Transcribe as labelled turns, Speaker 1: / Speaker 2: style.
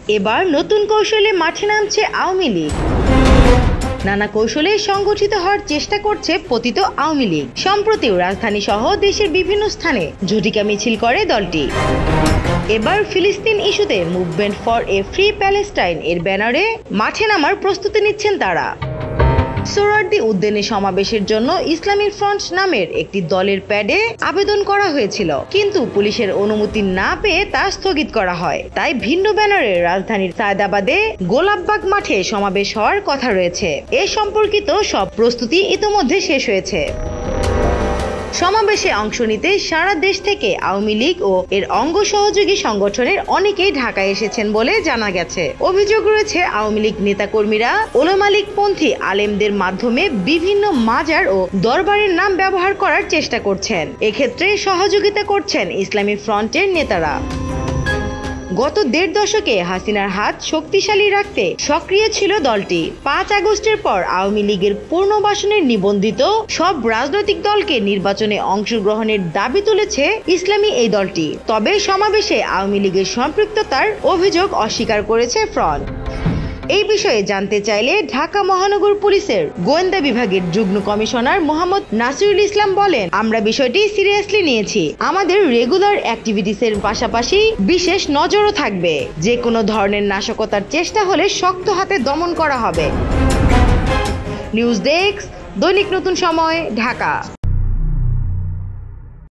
Speaker 1: এবার নতুন কৌশলে মাঠে নামছে আওয়ামী লীগ। নানা কৌশলে সংগঠিত হওয়ার চেষ্টা করছে পতিত আওয়ামী লীগ। সম্প্রতিও রাজধানী সহ দেশের বিভিন্ন স্থানে ঝটিকা মিছিল করে দলটি। এবার ফিলিস্তিন ইস্যুতে movement for a free Palestine এর ব্যানারে মাঠে নামার প্রস্তুতি নিচ্ছেন তারা। সোহরাওয়ার্দী উদ্যানে সমাবেশের জন্য ইসলামী ফ্রন্ট নামের একটি দলের প্যাডে আবেদন করা হয়েছিল, কিন্তু পুলিশের অনুমতি না পেয়ে তা স্থগিত করা হয়। তাই ভিন্ন ব্যানারে রাজধানীর সায়দাবাদে গোলাপবাগ মাঠে সমাবেশ হওয়ার কথা রয়েছে। এ সম্পর্কিত সব প্রস্তুতি ইতোমধ্যে শেষ হয়েছে। সমাবেশে অংশ নিতে সারা দেশ থেকে আওয়ামী লীগ ও এর অঙ্গ সহযোগী সংগঠনের অনেকেই ঢাকায় এসেছেন বলে জানা গেছে। অভিযোগ রয়েছে আওয়ামী লীগ নেতাকর্মীরা ওলামা লীগ পন্থী আলেমদের মাধ্যমে বিভিন্ন মাজার ও দরবারের নাম ব্যবহার করার চেষ্টা করছেন। এক্ষেত্রে সহযোগিতা করছেন ইসলামী ফ্রন্টের নেতারা। গত ১.৫ দশকে হাসিনার হাত শক্তিশালী রাখতে সক্রিয় ছিল দলটি। ৫ আগস্টের পর আওয়ামী লীগের পুনর্বাসনের নিবন্ধিত সব রাজনৈতিক দলকে নির্বাচনে অংশগ্রহণের দাবি তুলেছে ইসলামী এই দলটি। তবে সমাবেশে আওয়ামী লীগের সম্পৃক্ততার অভিযোগ অস্বীকার করেছে ফ্রন্ট। এই বিষয়ে জানতে চাইলে ঢাকা মহানগর পুলিশের গোয়েন্দা বিভাগের যুগ্ম কমিশনার মোহাম্মদ নাসিরুল ইসলাম বলেন, আমরা বিষয়টি সিরিয়াসলি নিয়েছি। আমাদের রেগুলার অ্যাক্টিভিটিসের পাশাপাশি বিশেষ নজরও থাকবে। যে কোনো ধরনের নাশকতার চেষ্টা হলে শক্ত হাতে দমন করা হবে। নিউজ ডেস্ক, দৈনিক নতুন সময়, ঢাকা।